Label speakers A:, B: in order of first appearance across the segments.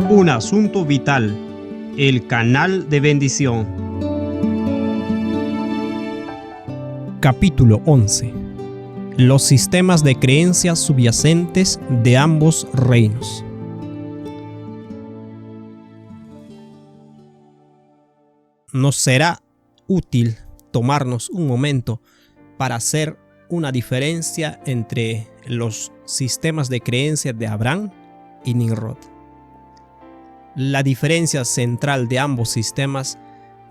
A: Un asunto vital, el canal de bendición.
B: Capítulo 11. Los sistemas de creencias subyacentes de ambos reinos. Nos será útil tomarnos un momento para hacer una diferencia entre los sistemas de creencias de Abraham y Nimrod. La diferencia central de ambos sistemas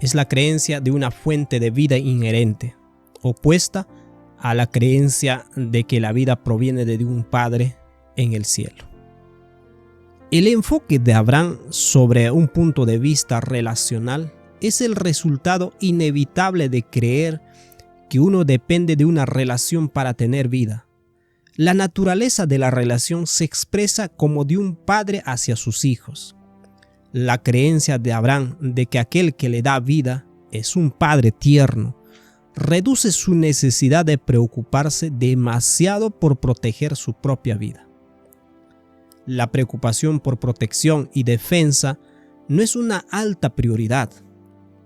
B: es la creencia de una fuente de vida inherente, opuesta a la creencia de que la vida proviene de un Padre en el cielo. El enfoque de Abraham sobre un punto de vista relacional es el resultado inevitable de creer que uno depende de una relación para tener vida. La naturaleza de la relación se expresa como de un padre hacia sus hijos. La creencia de Abraham de que aquel que le da vida es un padre tierno reduce su necesidad de preocuparse demasiado por proteger su propia vida. La preocupación por protección y defensa no es una alta prioridad.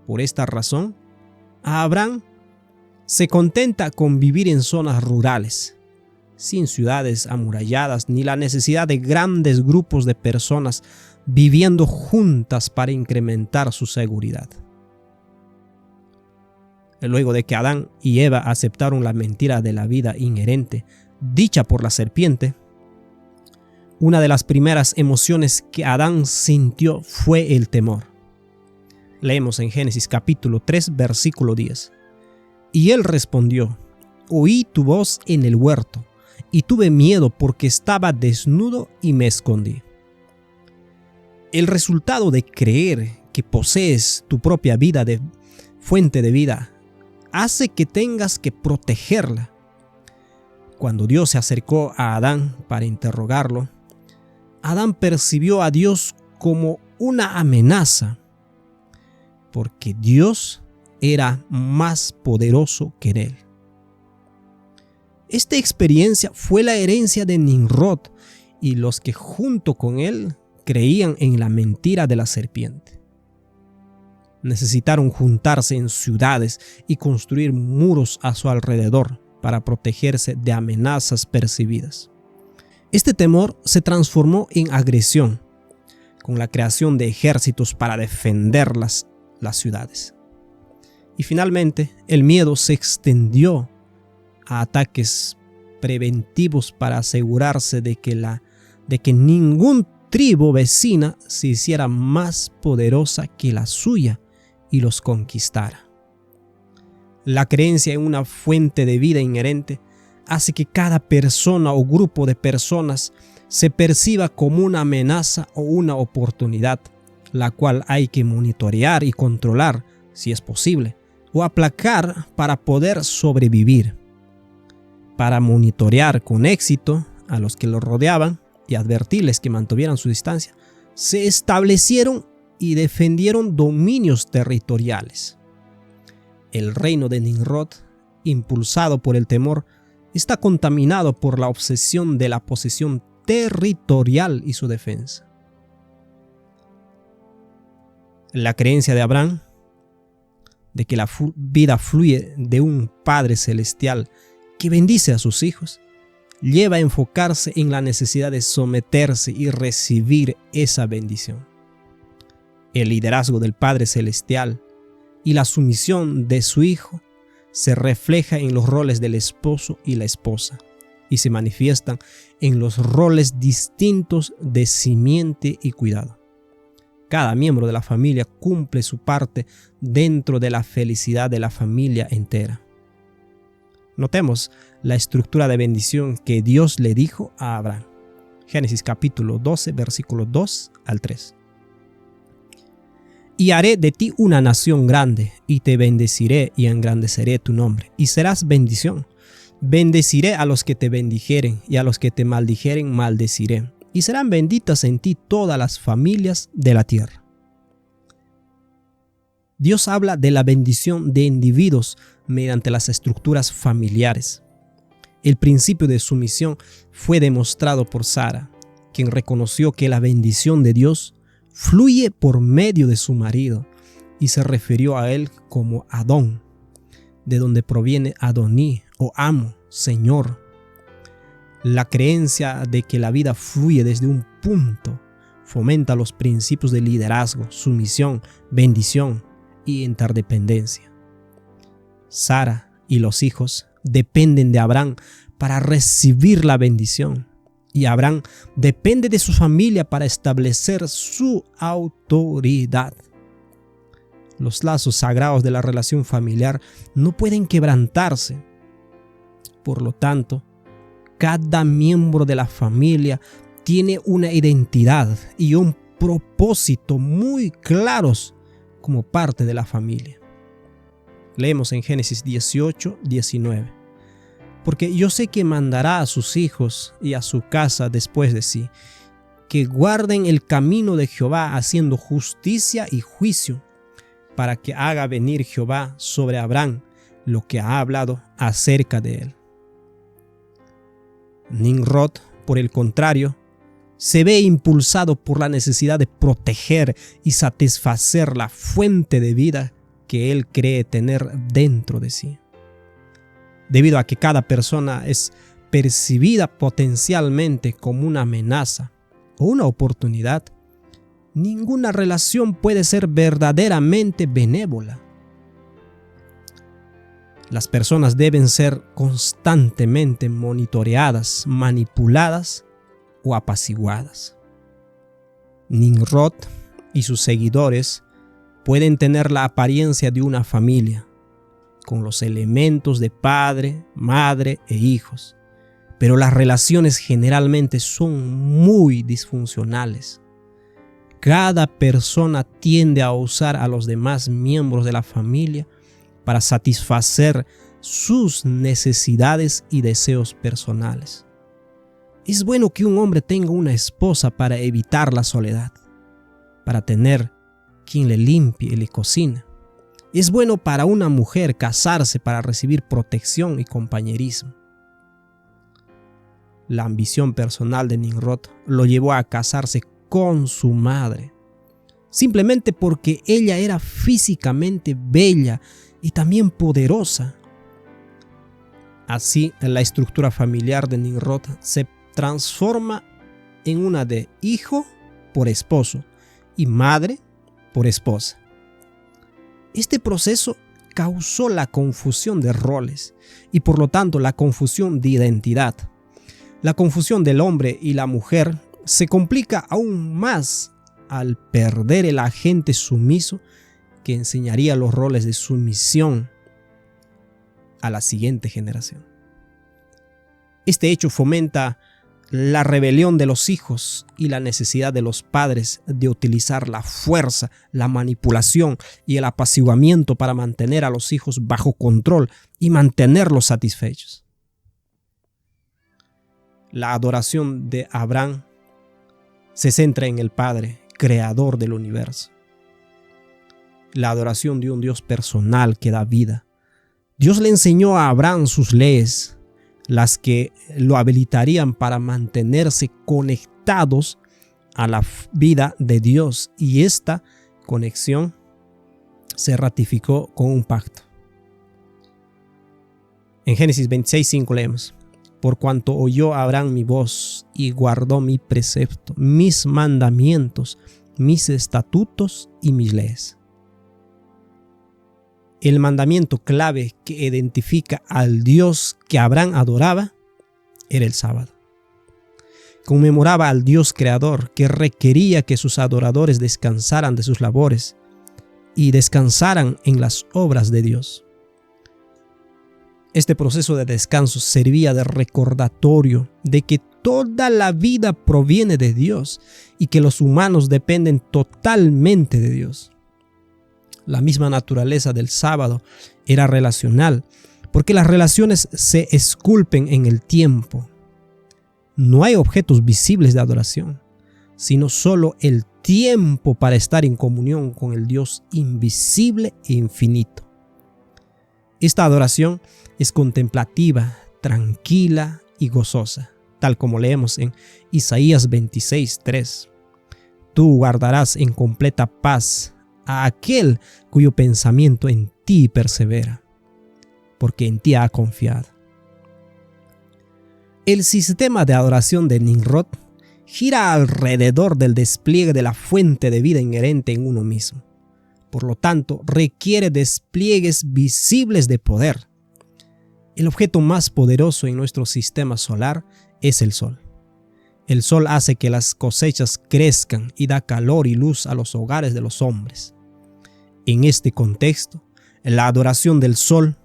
B: Por esta razón, Abraham se contenta con vivir en zonas rurales, sin ciudades amuralladas ni la necesidad de grandes grupos de personas viviendo juntas para incrementar su seguridad. Luego de que Adán y Eva aceptaron la mentira de la vida inherente dicha por la serpiente, una de las primeras emociones que Adán sintió fue el temor. Leemos en Génesis capítulo 3, versículo 10. Y él respondió: oí tu voz en el huerto, y tuve miedo porque estaba desnudo y me escondí. El resultado de creer que posees tu propia vida de fuente de vida hace que tengas que protegerla. Cuando Dios se acercó a Adán para interrogarlo, Adán percibió a Dios como una amenaza, porque Dios era más poderoso que él. Esta experiencia fue la herencia de Nimrod y los que junto con él creían en la mentira de la serpiente. Necesitaron juntarse en ciudades y construir muros a su alrededor para protegerse de amenazas percibidas. Este temor se transformó en agresión, con la creación de ejércitos para defender las ciudades. Y finalmente, el miedo se extendió a ataques preventivos para asegurarse de que ningún tribu vecina se hiciera más poderosa que la suya y los conquistara. La creencia en una fuente de vida inherente hace que cada persona o grupo de personas se perciba como una amenaza o una oportunidad, la cual hay que monitorear y controlar si es posible, o aplacar para poder sobrevivir. Para monitorear con éxito a los que lo rodeaban y advertirles que mantuvieran su distancia, se establecieron y defendieron dominios territoriales. El reino de Nimrod, impulsado por el temor, está contaminado por la obsesión de la posesión territorial y su defensa. La creencia de Abraham de que la vida fluye de un Padre celestial que bendice a sus hijos, lleva a enfocarse en la necesidad de someterse y recibir esa bendición. El liderazgo del Padre celestial y la sumisión de su Hijo se refleja en los roles del esposo y la esposa y se manifiestan en los roles distintos de simiente y cuidado. Cada miembro de la familia cumple su parte dentro de la felicidad de la familia entera. Notemos la estructura de bendición que Dios le dijo a Abraham. Génesis capítulo 12, versículos 2 al 3. Y haré de ti una nación grande, y te bendeciré y engrandeceré tu nombre, y serás bendición. Bendeciré a los que te bendijeren, y a los que te maldijeren maldeciré, y serán benditas en ti todas las familias de la tierra. Dios habla de la bendición de individuos mediante las estructuras familiares. El principio de sumisión fue demostrado por Sara, quien reconoció que la bendición de Dios fluye por medio de su marido y se refirió a él como Adón, de donde proviene Adoní o amo, señor. La creencia de que la vida fluye desde un punto fomenta los principios de liderazgo, sumisión, bendición y interdependencia. Sara y los hijos dependen de Abraham para recibir la bendición, y Abraham depende de su familia para establecer su autoridad. Los lazos sagrados de la relación familiar no pueden quebrantarse. Por lo tanto, cada miembro de la familia tiene una identidad y un propósito muy claros como parte de la familia. Leemos en Génesis 18:19. Porque yo sé que mandará a sus hijos y a su casa después de sí, que guarden el camino de Jehová haciendo justicia y juicio, para que haga venir Jehová sobre Abraham lo que ha hablado acerca de él. Nimrod, por el contrario, se ve impulsado por la necesidad de proteger y satisfacer la fuente de vida que él cree tener dentro de sí. Debido a que cada persona es percibida potencialmente como una amenaza o una oportunidad, ninguna relación puede ser verdaderamente benévola. Las personas deben ser constantemente monitoreadas, manipuladas o apaciguadas. Nimrod y sus seguidores pueden tener la apariencia de una familia, con los elementos de padre, madre e hijos, pero las relaciones generalmente son muy disfuncionales. Cada persona tiende a usar a los demás miembros de la familia para satisfacer sus necesidades y deseos personales. Es bueno que un hombre tenga una esposa para evitar la soledad, para tener quien le limpie y le cocine. Es bueno para una mujer casarse para recibir protección y compañerismo. La ambición personal de Nimrod lo llevó a casarse con su madre, simplemente porque ella era físicamente bella y también poderosa. Así, la estructura familiar de Nimrod se transforma en una de hijo por esposo y madre por esposa. Este proceso causó la confusión de roles y por lo tanto la confusión de identidad. La confusión del hombre y la mujer se complica aún más al perder el agente sumiso que enseñaría los roles de sumisión a la siguiente generación. Este hecho fomenta la rebelión de los hijos y la necesidad de los padres de utilizar la fuerza, la manipulación y el apaciguamiento para mantener a los hijos bajo control y mantenerlos satisfechos. La adoración de Abraham se centra en el Padre, creador del universo. La adoración de un Dios personal que da vida. Dios le enseñó a Abraham sus leyes, las que lo habilitarían para mantenerse conectados a la vida de Dios, y esta conexión se ratificó con un pacto. En Génesis 26:5 leemos: por cuanto oyó Abraham mi voz y guardó mi precepto, mis mandamientos, mis estatutos y mis leyes. El mandamiento clave que identifica al Dios que Abraham adoraba era el sábado. Conmemoraba al Dios creador que requería que sus adoradores descansaran de sus labores y descansaran en las obras de Dios. Este proceso de descanso servía de recordatorio de que toda la vida proviene de Dios y que los humanos dependen totalmente de Dios. La misma naturaleza del sábado era relacional, porque las relaciones se esculpen en el tiempo. No hay objetos visibles de adoración, sino solo el tiempo para estar en comunión con el Dios invisible e infinito. Esta adoración es contemplativa, tranquila y gozosa, tal como leemos en Isaías 26:3. tú guardarás en completa paz a aquel cuyo pensamiento en ti persevera, porque en ti ha confiado. El sistema de adoración de Nimrod gira alrededor del despliegue de la fuente de vida inherente en uno mismo. Por lo tanto, requiere despliegues visibles de poder. El objeto más poderoso en nuestro sistema solar es el Sol. El Sol hace que las cosechas crezcan y da calor y luz a los hogares de los hombres. En este contexto, la adoración del Sol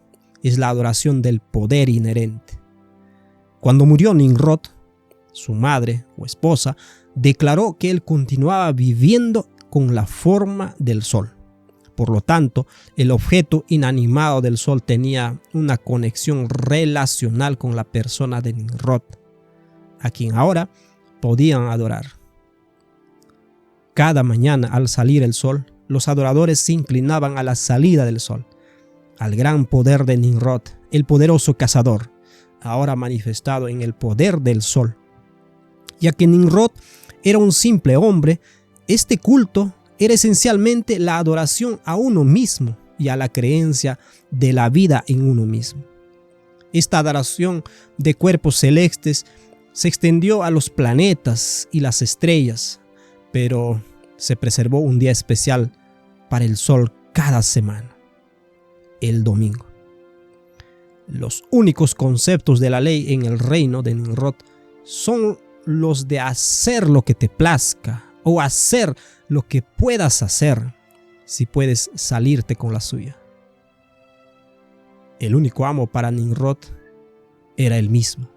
B: es la adoración del poder inherente. Cuando murió Nimrod, su madre o esposa declaró que él continuaba viviendo con la forma del Sol. Por lo tanto, el objeto inanimado del Sol tenía una conexión relacional con la persona de Nimrod, a quien ahora podían adorar. Cada mañana al salir el sol, los adoradores se inclinaban a la salida del sol, al gran poder de Nimrod, el poderoso cazador, ahora manifestado en el poder del sol. Ya que Nimrod era un simple hombre, este culto era esencialmente la adoración a uno mismo y a la creencia de la vida en uno mismo. Esta adoración de cuerpos celestes se extendió a los planetas y las estrellas, pero se preservó un día especial para el sol cada semana, el domingo. Los únicos conceptos de la ley en el reino de Nimrod son los de hacer lo que te plazca o hacer lo que puedas hacer si puedes salirte con la suya. El único amo para Nimrod era él mismo,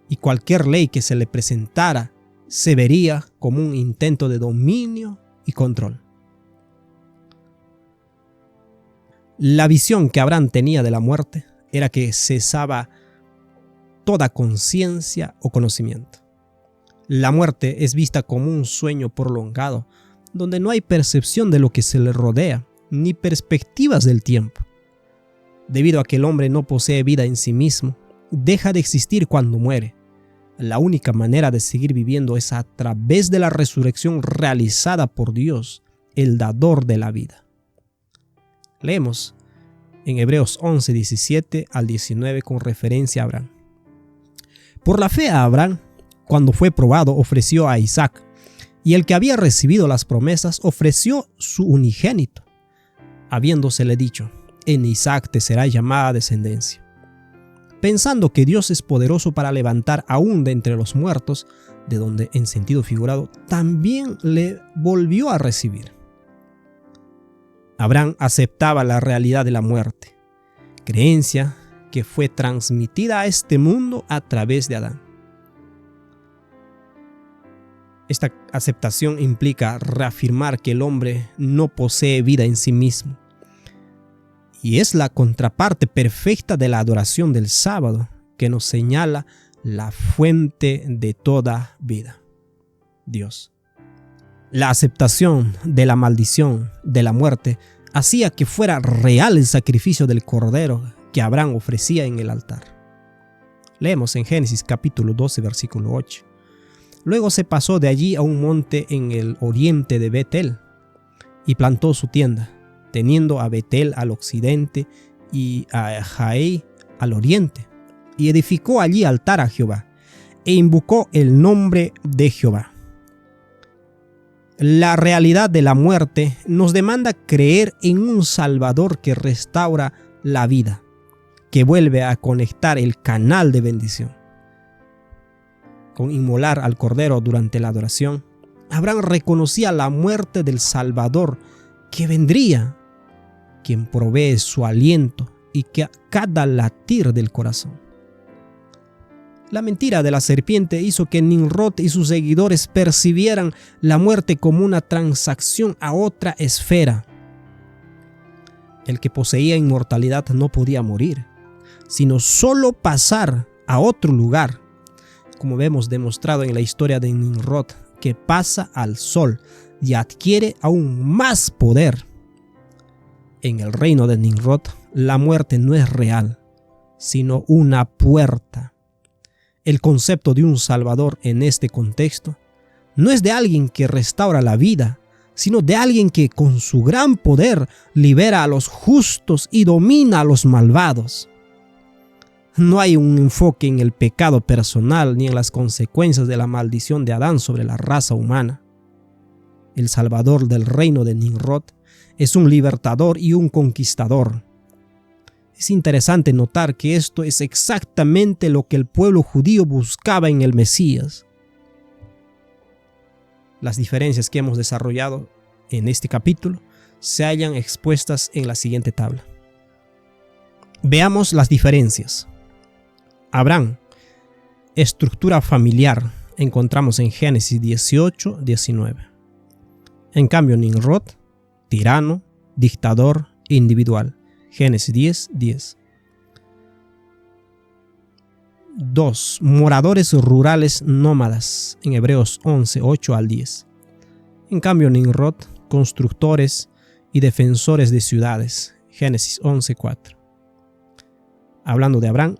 B: y cualquier ley que se le presentara se vería como un intento de dominio y control. La visión que Abraham tenía de la muerte era que cesaba toda conciencia o conocimiento. La muerte es vista como un sueño prolongado, donde no hay percepción de lo que se le rodea, ni perspectivas del tiempo. Debido a que el hombre no posee vida en sí mismo, deja de existir cuando muere. La única manera de seguir viviendo es a través de la resurrección realizada por Dios, el dador de la vida. Leemos en Hebreos 11, 17 al 19 con referencia a Abraham. Por la fe a Abraham, cuando fue probado, ofreció a Isaac, y el que había recibido las promesas ofreció su unigénito, habiéndosele dicho: en Isaac te será llamada descendencia. Pensando que Dios es poderoso para levantar aún de entre los muertos, de donde en sentido figurado también le volvió a recibir. Abraham aceptaba la realidad de la muerte, creencia que fue transmitida a este mundo a través de Adán. Esta aceptación implica reafirmar que el hombre no posee vida en sí mismo, y es la contraparte perfecta de la adoración del sábado, que nos señala la fuente de toda vida, Dios. La aceptación de la maldición de la muerte hacía que fuera real el sacrificio del cordero que Abraham ofrecía en el altar. Leemos en Génesis capítulo 12, versículo 8. Luego se pasó de allí a un monte en el oriente de Betel y plantó su tienda, teniendo a Betel al occidente y a Jai al oriente, y edificó allí altar a Jehová, e invocó el nombre de Jehová. La realidad de la muerte nos demanda creer en un Salvador que restaura la vida, que vuelve a conectar el canal de bendición. Con inmolar al Cordero durante la adoración, Abraham reconocía la muerte del Salvador que vendría, quien provee su aliento y que cada latir del corazón. La mentira de la serpiente hizo que Nimrod y sus seguidores percibieran la muerte como una transacción a otra esfera. El que poseía inmortalidad no podía morir, sino solo pasar a otro lugar, como vemos demostrado en la historia de Nimrod, que pasa al sol y adquiere aún más poder. En el reino de Nimrod, la muerte no es real, sino una puerta. El concepto de un salvador en este contexto no es de alguien que restaura la vida, sino de alguien que con su gran poder libera a los justos y domina a los malvados. No hay un enfoque en el pecado personal ni en las consecuencias de la maldición de Adán sobre la raza humana. El salvador del reino de Nimrod es un libertador y un conquistador. Es interesante notar que esto es exactamente lo que el pueblo judío buscaba en el Mesías. Las diferencias que hemos desarrollado en este capítulo se hallan expuestas en la siguiente tabla. Veamos las diferencias. Abraham, estructura familiar, encontramos en Génesis 18, 19. En cambio, Nimrod, tirano, dictador, individual, Génesis 10, 10. 2. Moradores rurales nómadas, en Hebreos 11, 8 al 10. En cambio, Nimrod, constructores y defensores de ciudades, Génesis 11, 4. Hablando de Abraham,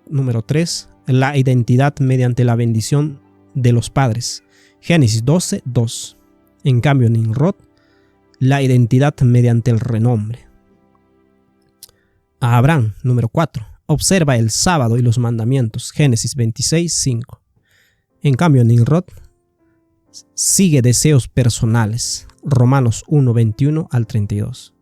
B: número 3, la identidad mediante la bendición de los padres, Génesis 12, 2. En cambio, Nimrod, la identidad mediante el renombre. A Abraham, número 4, observa el sábado y los mandamientos, Génesis 26, 5. En cambio, Nimrod sigue deseos personales, Romanos 1, 21 al 32.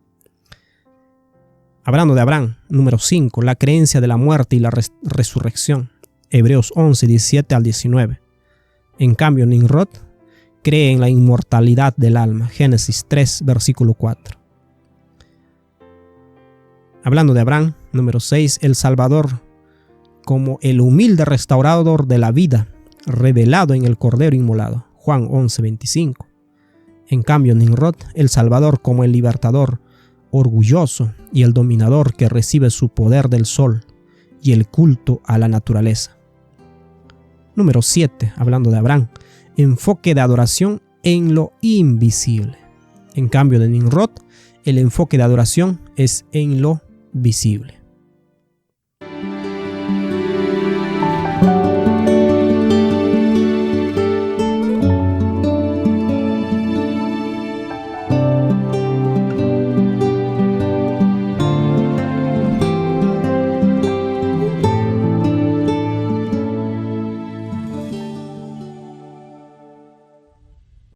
B: Hablando de Abraham, número 5, la creencia de la muerte y la resurrección, Hebreos 11, 17 al 19. En cambio, Nimrod cree en la inmortalidad del alma, Génesis 3, versículo 4. Hablando de Abraham, número 6, el Salvador como el humilde restaurador de la vida, revelado en el Cordero inmolado, Juan 11, 25. En cambio, Nimrod, el Salvador como el libertador, orgulloso y el dominador que recibe su poder del sol y el culto a la naturaleza. Número 7, hablando de Abraham, enfoque de adoración en lo invisible. En cambio de Nimrod, el enfoque de adoración es en lo visible.